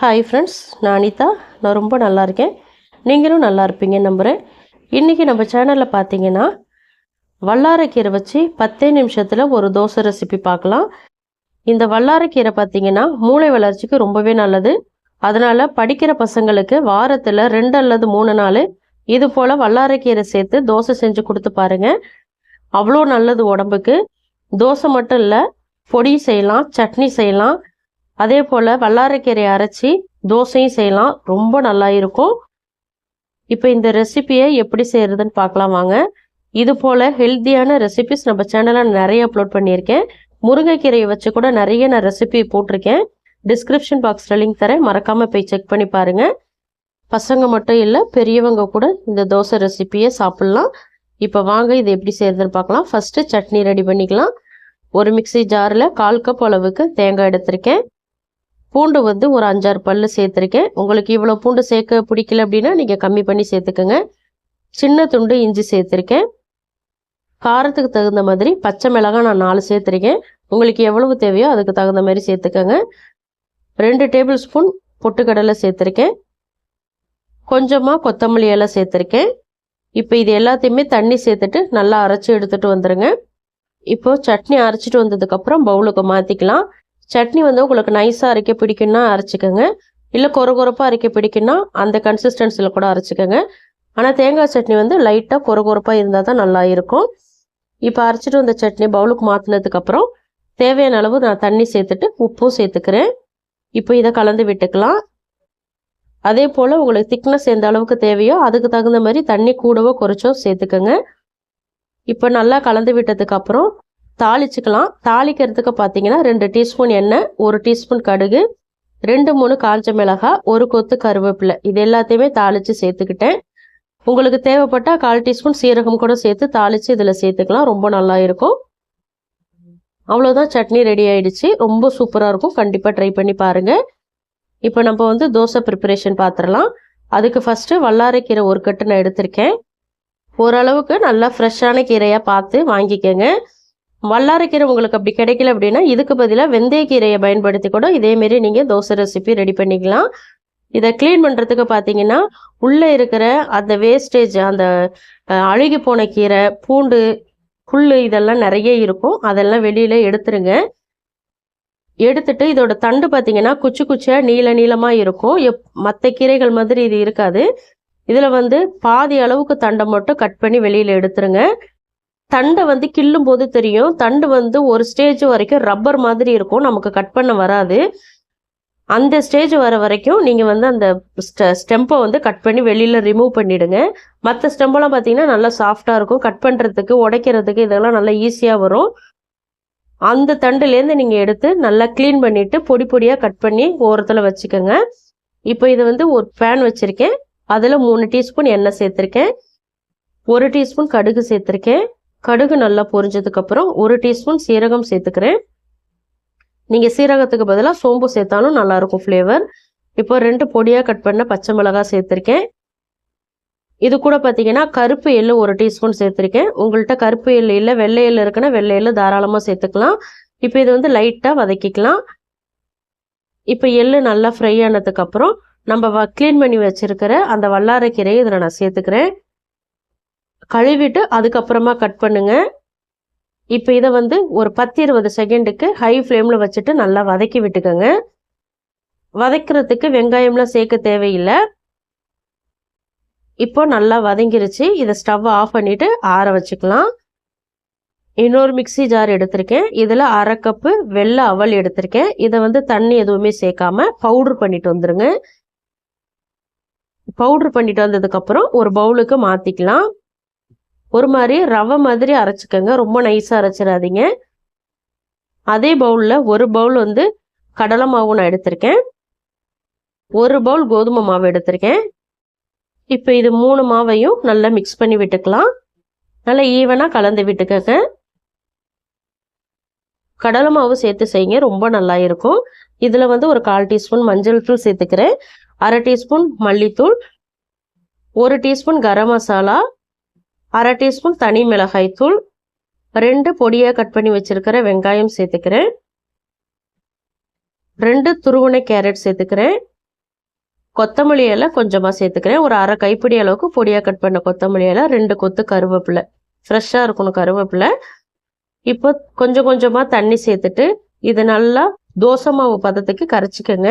Hi friends, நான் அனிதா. நான் ரொம்ப நல்லா இருக்கேன். நீங்களும் நல்லா இருப்பீங்கன்னு நம்புகிறேன். இன்றைக்கி நம்ம சேனலில் பார்த்தீங்கன்னா வல்லாரைக்கீரை வச்சு 10 நிமிஷத்தில் ஒரு தோசை ரெசிபி பார்க்கலாம். இந்த வல்லாரைக்கீரை பார்த்தீங்கன்னா மூளை வளர்ச்சிக்கு ரொம்பவே நல்லது. அதனால் படிக்கிற பசங்களுக்கு வாரத்தில் 2 அல்லது 3 நாள் இது போல் வல்லாரைக்கீரை சேர்த்து தோசை செஞ்சு கொடுத்து பாருங்கள். அவ்வளோ நல்லது உடம்புக்கு. தோசை மட்டும் இல்லை, பொடி செய்யலாம், சட்னி செய்யலாம். அதே போல் வல்லாரைக்கீரையை அரைச்சி தோசையும் செய்யலாம். ரொம்ப நல்லா இருக்கும். இப்போ இந்த ரெசிபியை எப்படி செய்கிறதுன்னு பார்க்கலாம் வாங்க. இது போல் ஹெல்த்தியான ரெசிபிஸ் நம்ம சேனலில் நிறைய அப்லோட் பண்ணியிருக்கேன். முருங்கைக்கீரையை வச்சு கூட நிறைய நான் ரெசிபி போட்டிருக்கேன். டிஸ்கிரிப்ஷன் பாக்ஸில் லிங்க் தரேன், மறக்காமல் போய் செக் பண்ணி பாருங்கள். பசங்க மட்டும் இல்லை, பெரியவங்க கூட இந்த தோசை ரெசிபியை சாப்பிட்லாம். இப்போ வாங்க இது எப்படி செய்கிறதுன்னு பார்க்கலாம். ஃபஸ்ட்டு சட்னி ரெடி பண்ணிக்கலாம். ஒரு மிக்சி ஜாரில் 1/4 கப் அளவுக்கு தேங்காய் எடுத்திருக்கேன். பூண்டு ஒரு 5-6 பல்லு சேர்த்துருக்கேன். உங்களுக்கு இவ்வளோ பூண்டு சேர்க்க பிடிக்கல அப்படின்னா நீங்கள் கம்மி பண்ணி சேர்த்துக்கோங்க. சின்ன துண்டு இஞ்சி சேர்த்துருக்கேன். காரத்துக்கு தகுந்த மாதிரி பச்சை மிளகாய் நான் 4 சேர்த்துருக்கேன். உங்களுக்கு எவ்வளவு தேவையோ அதுக்கு தகுந்த மாதிரி சேர்த்துக்கோங்க. 2 டேபிள் ஸ்பூன் பொட்டுக்கடலை சேர்த்துருக்கேன். கொஞ்சமாக கொத்தமல்லி இலை சேர்த்துருக்கேன். இப்போ இது எல்லாத்தையுமே தண்ணி சேர்த்துட்டு நல்லா அரைச்சி எடுத்துகிட்டு வந்துடுங்க. இப்போது சட்னி அரைச்சிட்டு வந்ததுக்கப்புறம் பவுலுக்கு மாற்றிக்கலாம். சட்னி உங்களுக்கு நைஸாக அரைக்க பிடிக்குன்னா அரைச்சிக்கோங்க, இல்லை கொரகொரப்பாக அரைக்க பிடிக்குன்னா அந்த கன்சிஸ்டன்சியில் கூட அரைச்சிக்கோங்க. ஆனால் தேங்காய் சட்னி லைட்டாக கொரகொரப்பாக இருந்தால் தான் நல்லா இருக்கும். இப்போ அரைச்சிட்டு வந்த சட்னி பவுலுக்கு மாற்றினதுக்கப்புறம் தேவையான அளவு நான் தண்ணி சேர்த்துட்டு உப்பும் சேர்த்துக்கிறேன். இப்போ இதை கலந்து விட்டுக்கலாம். அதே போல் உங்களுக்கு திக்னஸ் எந்த அளவுக்கு தேவையோ அதுக்கு தகுந்த மாதிரி தண்ணி கூடவோ குறைச்சோ சேர்த்துக்கோங்க. இப்போ நல்லா கலந்து விட்டதுக்கப்புறம் தாளிச்சுக்கலாம். தாளிக்கிறதுக்கு பார்த்தீங்கன்னா 2 டீஸ்பூன் எண்ணெய், 1 டீஸ்பூன் கடுகு, 2-3 காஞ்ச மிளகாய், 1 கொத்து கருவேப்பிலை, இது எல்லாத்தையுமே தாளித்து சேர்த்துக்கிட்டேன். உங்களுக்கு தேவைப்பட்டால் 1/4 டீஸ்பூன் சீரகம் கூட சேர்த்து தாளித்து இதில் சேர்த்துக்கலாம். ரொம்ப நல்லா இருக்கும். அவ்வளோதான், சட்னி ரெடி ஆகிடுச்சு. ரொம்ப சூப்பராக இருக்கும். கண்டிப்பாக ட்ரை பண்ணி பாருங்கள். இப்போ நம்ம தோசை ப்ரிப்பரேஷன் பார்த்துடலாம். அதுக்கு ஃபஸ்ட்டு வல்லாரைக்கீரை 1 கட்டு நான் எடுத்திருக்கேன். ஓரளவுக்கு நல்லா ஃப்ரெஷ்ஷான கீரையாக பார்த்து வாங்கிக்கோங்க. வல்லாரைக்கீரை உங்களுக்கு அப்படி கிடைக்கல அப்படின்னா இதுக்கு பதிலாக வெந்தயக்கீரையை பயன்படுத்தி கூட இதேமாரி நீங்கள் தோசை ரெசிபி ரெடி பண்ணிக்கலாம். இதை க்ளீன் பண்ணுறதுக்கு பார்த்தீங்கன்னா உள்ளே இருக்கிற அந்த வேஸ்டேஜ், அந்த அழுகி போன கீரை, பூண்டு, புல் இதெல்லாம் நிறைய இருக்கும். அதெல்லாம் வெளியில் எடுத்துருங்க. எடுத்துட்டு இதோட தண்டு பார்த்தீங்கன்னா குச்சி குச்சியாக நீளமாக இருக்கும். மற்ற கீரைகள் மாதிரி இது இருக்காது. இதில் பாதி அளவுக்கு தண்டை மட்டும் கட் பண்ணி வெளியில் எடுத்துருங்க. தண்டை கிள்ளும் போது தெரியும். தண்டு ஒரு ஸ்டேஜ் வரைக்கும் ரப்பர் மாதிரி இருக்கும், நமக்கு கட் பண்ண வராது. அந்த ஸ்டேஜ் வர வரைக்கும் நீங்கள் அந்த ஸ்டெம்பை கட் பண்ணி வெளியில் ரிமூவ் பண்ணிவிடுங்க. மற்ற ஸ்டெம்பெல்லாம் பார்த்தீங்கன்னா நல்லா சாஃப்டாக இருக்கும். கட் பண்ணுறதுக்கு, உடைக்கிறதுக்கு இதெல்லாம் நல்லா ஈஸியாக வரும். அந்த தண்டுலேருந்து நீங்கள் எடுத்து நல்லா க்ளீன் பண்ணிவிட்டு பொடி பொடியாக கட் பண்ணி ஓரத்தில் வச்சுக்கோங்க. இப்போ இது ஒரு பேன் வச்சுருக்கேன். அதில் 3 டீஸ்பூன் எண்ணெய் சேர்த்துருக்கேன். 1 டீஸ்பூன் கடுகு சேர்த்துருக்கேன். கடுகு நல்லா பொரிஞ்சதுக்கப்புறம் 1 டீஸ்பூன் சீரகம் சேர்த்துக்கிறேன். நீங்கள் சீரகத்துக்கு பதிலாக சோம்பு சேர்த்தாலும் நல்லாயிருக்கும் ஃப்ளேவர். இப்போ 2 பொடியாக கட் பண்ண பச்சை மிளகாய் சேர்த்துருக்கேன். இது கூட பார்த்தீங்கன்னா கருப்பு எள்ளு 1 டீஸ்பூன் சேர்த்துருக்கேன். உங்கள்கிட்ட கருப்பு எள்ளு இல்லை, வெள்ளை எள்ளு இருக்குன்னா வெள்ளை எள்ளு தாராளமாக சேர்த்துக்கலாம். இப்போ இது லைட்டாக வதக்கிக்கலாம். இப்போ எள்ளு நல்லா ஃப்ரை ஆனதுக்கப்புறம் நம்ம க்ளீன் பண்ணி வச்சுருக்கிற அந்த வல்லாரைக்கீரையை இதில் நான் சேர்த்துக்கிறேன். கழுவிட்டு அதுக்கப்புறமா கட் பண்ணுங்க. இப்போ இதை ஒரு 10-20 செகண்டுக்கு ஹை ஃப்ளேமில் வச்சுட்டு நல்லா வதக்கி விட்டுக்கோங்க. வதக்கிறதுக்கு வெங்காயம்லாம் சேர்க்க தேவையில்லை. இப்போ நல்லா வதங்கிருச்சு. இதை ஸ்டவ் ஆஃப் பண்ணிவிட்டு ஆற வச்சுக்கலாம். இன்னொரு மிக்சி ஜார் எடுத்திருக்கேன். இதில் 1/2 கப்பு வெள்ளை அவல் எடுத்திருக்கேன். இதை தண்ணி எதுவுமே சேர்க்காம பவுட்ரு பண்ணிட்டு வந்துடுங்க. பவுட்ரு பண்ணிட்டு வந்ததுக்கப்புறம் ஒரு பவுலுக்கு மாற்றிக்கலாம். ஒரு மாதிரி ரவை மாதிரி அரைச்சிக்கோங்க, ரொம்ப நைஸாக அரைச்சிடாதீங்க. அதே பவுலில் ஒரு பவுல் கடலை மாவு நான் எடுத்திருக்கேன். 1 பவுல் கோதுமை மாவு எடுத்திருக்கேன். இப்போ இது 3 மாவையும் நல்லா மிக்ஸ் பண்ணி விட்டுக்கலாம். நல்லா ஈவனாக கலந்து விட்டுக்கோங்க. கடலை மாவு சேர்த்து செய்யுங்க, ரொம்ப நல்லா இருக்கும். இதில் ஒரு 1/4 டீஸ்பூன் மஞ்சள் தூள் சேர்த்துக்கிறேன். 1/2 டீஸ்பூன் மல்லித்தூள், 1 டீஸ்பூன் கரம் மசாலா, 1/2 டீஸ்பூன் தனி மிளகாய் தூள், 2 பொடியாக கட் பண்ணி வச்சுருக்கிற வெங்காயம் சேர்த்துக்கிறேன். 2 துருவனை கேரட் சேர்த்துக்கிறேன். கொத்தமல்லி இலை கொஞ்சமாக சேர்த்துக்கிறேன். ஒரு அரை கைப்பிடி அளவுக்கு பொடியாக கட் பண்ண கொத்தமல்லி இலை, 2 கொத்து கருவேப்பிலை, ஃப்ரெஷ்ஷாக இருக்கணும் கருவேப்பிலை. இப்போ கொஞ்சம் கொஞ்சமாக தண்ணி சேர்த்துட்டு இது நல்லா தோசை மாவு பதத்துக்கு கரைச்சிக்கோங்க.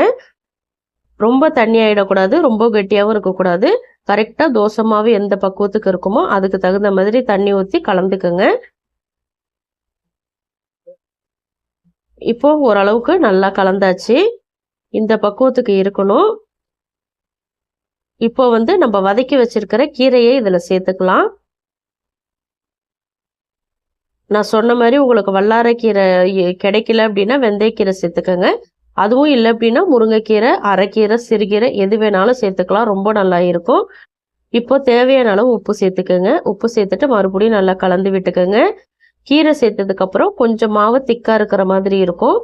ரொம்ப தண்ணி ஆகிடக்கூடாது, ரொம்ப கெட்டியாகவும் இருக்கக்கூடாது. கரெக்டாக தோசை மாவு எந்த பக்குவத்துக்கு இருக்குமோ அதுக்கு தகுந்த மாதிரி தண்ணி ஊற்றி கலந்துக்கோங்க. இப்போ ஓரளவுக்கு நல்லா கலந்தாச்சு. இந்த பக்குவத்துக்கு இருக்கணும். இப்போ நம்ம வதக்கி வச்சிருக்கிற கீரையை இதில் சேர்த்துக்கலாம். நான் சொன்ன மாதிரி உங்களுக்கு வல்லாரைக்கீரை கிடைக்கல அப்படின்னா வெந்தயக்கீரை சேர்த்துக்கோங்க. அதுவும் இல்லை அப்படின்னா முருங்கைக்கீரை, அரைக்கீரை, சிறுகீரை எது வேணாலும் சேர்த்துக்கலாம். ரொம்ப நல்லா இருக்கும். இப்போ தேவையான அளவு உப்பு சேர்த்துக்கோங்க. உப்பு சேர்த்துட்டு மறுபடியும் நல்லா கலந்து விட்டுக்கோங்க. கீரை சேர்த்ததுக்கப்புறம் கொஞ்சம் மாவு திக்காக இருக்கிற மாதிரி இருக்கும்.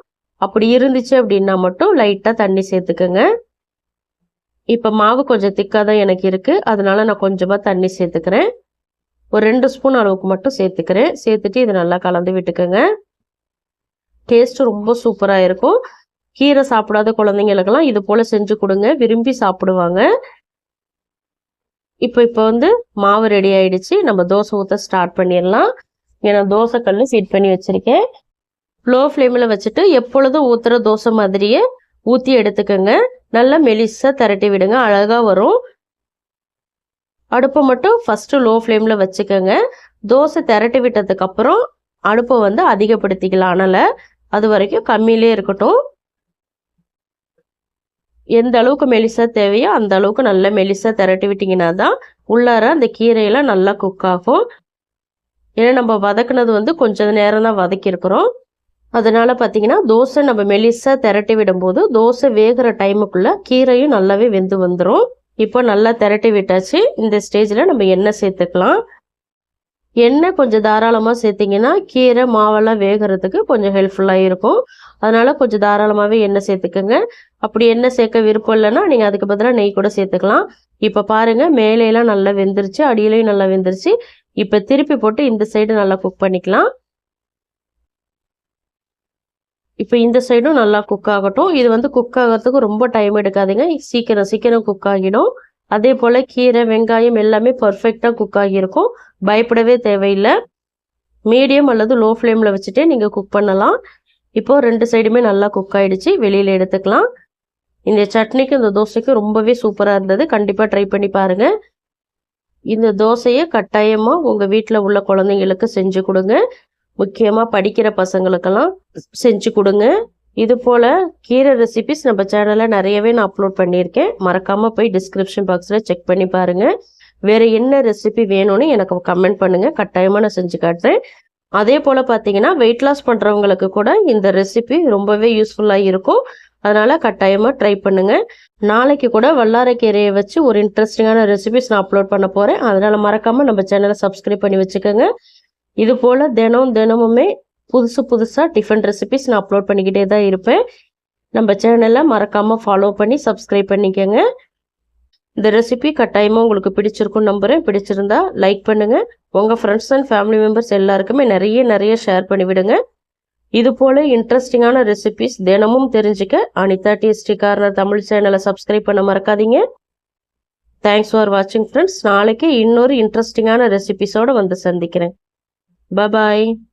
அப்படி இருந்துச்சு அப்படின்னா மட்டும் லைட்டாக தண்ணி சேர்த்துக்கோங்க. இப்போ மாவு கொஞ்சம் திக்காக தான் எனக்கு இருக்குது, அதனால நான் கொஞ்சமாக தண்ணி சேர்த்துக்கிறேன். ஒரு 2 ஸ்பூன் அளவுக்கு மட்டும் சேர்த்துக்கிறேன். சேர்த்துட்டு இதை நல்லா கலந்து விட்டுக்கோங்க. டேஸ்ட்டு ரொம்ப சூப்பராக இருக்கும். கீரை சாப்பிடாத குழந்தைங்களுக்கெல்லாம் இது போல் செஞ்சு கொடுங்க, விரும்பி சாப்பிடுவாங்க. இப்போ மாவு ரெடி ஆயிடுச்சு. நம்ம தோசை ஊற்ற ஸ்டார்ட் பண்ணிடலாம். ஏன்னா தோசை கல் ஹீட் பண்ணி வச்சுருக்கேன். லோ ஃப்ளேமில் வச்சுட்டு எப்பொழுதும் ஊற்றுற தோசை மாதிரியே ஊற்றி எடுத்துக்கோங்க. நல்லா மெலிசாக திரட்டி விடுங்க, அழகாக வரும். அடுப்பை மட்டும் ஃபஸ்ட்டு லோ ஃப்ளேமில் வச்சுக்கோங்க. தோசை திரட்டி விட்டதுக்கப்புறம் அடுப்பை அதிகப்படுத்திக்கலாம். அதனால் அது வரைக்கும் கம்மியிலே இருக்கட்டும். எந்த அளவுக்கு மெலிசாக தேவையோ அந்த அளவுக்கு நல்லா மெலிசாக திரட்டி விட்டிங்கன்னா தான் உள்ளார அந்த கீரையெல்லாம் நல்லா குக் ஆகும். ஏன்னா நம்ம வதக்குனது கொஞ்சம் நேரம் தான் வதக்கியிருக்கிறோம். அதனால் பார்த்தீங்கன்னா தோசை நம்ம மெலிசாக திரட்டி விடும்போது தோசை வேகிற டைமுக்குள்ளே கீரையும் நல்லாவே வெந்து வந்துடும். இப்போ நல்லா திரட்டி விட்டாச்சு. இந்த ஸ்டேஜில் நம்ம எண்ணெய் சேர்த்துக்கலாம். எண்ணெய் கொஞ்சம் தாராளமாக சேர்த்திங்கன்னா கீரை மாவெல்லாம் வேகிறதுக்கு கொஞ்சம் ஹெல்ப்ஃபுல்லாக இருக்கும். அதனால் கொஞ்சம் தாராளமாகவே எண்ணெய் சேர்த்துக்கோங்க. அப்படி எண்ணெய் சேர்க்க விருப்பம் இல்லைன்னா நீங்கள் அதுக்கு பதிலாக நெய் கூட சேர்த்துக்கலாம். இப்போ பாருங்கள், மேலையெல்லாம் நல்லா வெந்துருச்சு, அடியிலையும் நல்லா வெந்துருச்சு. இப்போ திருப்பி போட்டு இந்த சைடு நல்லா குக் பண்ணிக்கலாம். இப்போ இந்த சைடும் நல்லா குக் ஆகட்டும். இது குக் ஆகிறதுக்கு ரொம்ப டைம் எடுக்காதீங்க, சீக்கிரம் குக் ஆகிடும். அதே போல் கீரை, வெங்காயம் எல்லாமே பர்ஃபெக்டாக குக் ஆகியிருக்கும். பயப்படவே தேவையில்லை. மீடியம் அல்லது லோ ஃப்ளேமில் வச்சுட்டே நீங்கள் குக் பண்ணலாம். இப்போது 2 சைடுமே நல்லா குக் ஆகிடுச்சு. வெளியில் எடுத்துக்கலாம். இந்த சட்னிக்கு இந்த தோசைக்கு ரொம்பவே சூப்பராக இருந்தது. கண்டிப்பாக ட்ரை பண்ணி பாருங்கள். இந்த தோசையை கட்டாயமாக உங்கள் வீட்டில் உள்ள குழந்தைங்களுக்கு செஞ்சு கொடுங்க. முக்கியமாக படிக்கிற பசங்களுக்கெல்லாம் செஞ்சு கொடுங்க. இது போல் கீரை ரெசிபிஸ் நம்ம சேனலில் நிறையவே நான் அப்லோட் பண்ணியிருக்கேன். மறக்காமல் போய் டிஸ்கிரிப்ஷன் பாக்ஸில் செக் பண்ணி பாருங்கள். வேறு என்ன ரெசிபி வேணும்னு எனக்கு கமெண்ட் பண்ணுங்கள். கட்டாயமாக நான் செஞ்சு காட்டுறேன். அதே போல் பார்த்தீங்கன்னா வெயிட் லாஸ் பண்ணுறவங்களுக்கு கூட இந்த ரெசிபி ரொம்பவே யூஸ்ஃபுல்லாக இருக்கும். அதனால் கட்டாயமாக ட்ரை பண்ணுங்கள். நாளைக்கு கூட வல்லாரைக்கீரையை வச்சு ஒரு இன்ட்ரெஸ்டிங்கான ரெசிபிஸ் நான் அப்லோட் பண்ண போகிறேன். அதனால் மறக்காமல் நம்ம சேனலை சப்ஸ்கிரைப் பண்ணி வச்சுக்கோங்க. இது போல் தினமுமே புதுசாக டிஃபன் ரெசிபிஸ் நான் அப்லோட் பண்ணிக்கிட்டே தான் இருப்பேன். நம்ம சேனலை மறக்காமல் ஃபாலோ பண்ணி சப்ஸ்கிரைப் பண்ணிக்கோங்க. இந்த ரெசிபி கட்டாயமாக உங்களுக்கு பிடிச்சிருக்குன்னு நம்புகிறேன். பிடிச்சிருந்தா லைக் பண்ணுங்கள். உங்கள் ஃப்ரெண்ட்ஸ் அண்ட் ஃபேமிலி மெம்பர்ஸ் எல்லாருக்குமே நிறைய ஷேர் பண்ணிவிடுங்க. இது போல் இன்ட்ரெஸ்டிங்கான ரெசிபிஸ் தினமும் தெரிஞ்சுக்க அனிதா டேஸ்டி கார்னர் தமிழ் சேனலை சப்ஸ்கிரைப் பண்ண மறக்காதீங்க. தேங்க்ஸ் ஃபார் வாட்சிங் ஃப்ரெண்ட்ஸ். நாளைக்கு இன்னொரு இன்ட்ரெஸ்டிங்கான ரெசிபிஸோடு சந்திக்கிறேன். Bye bye.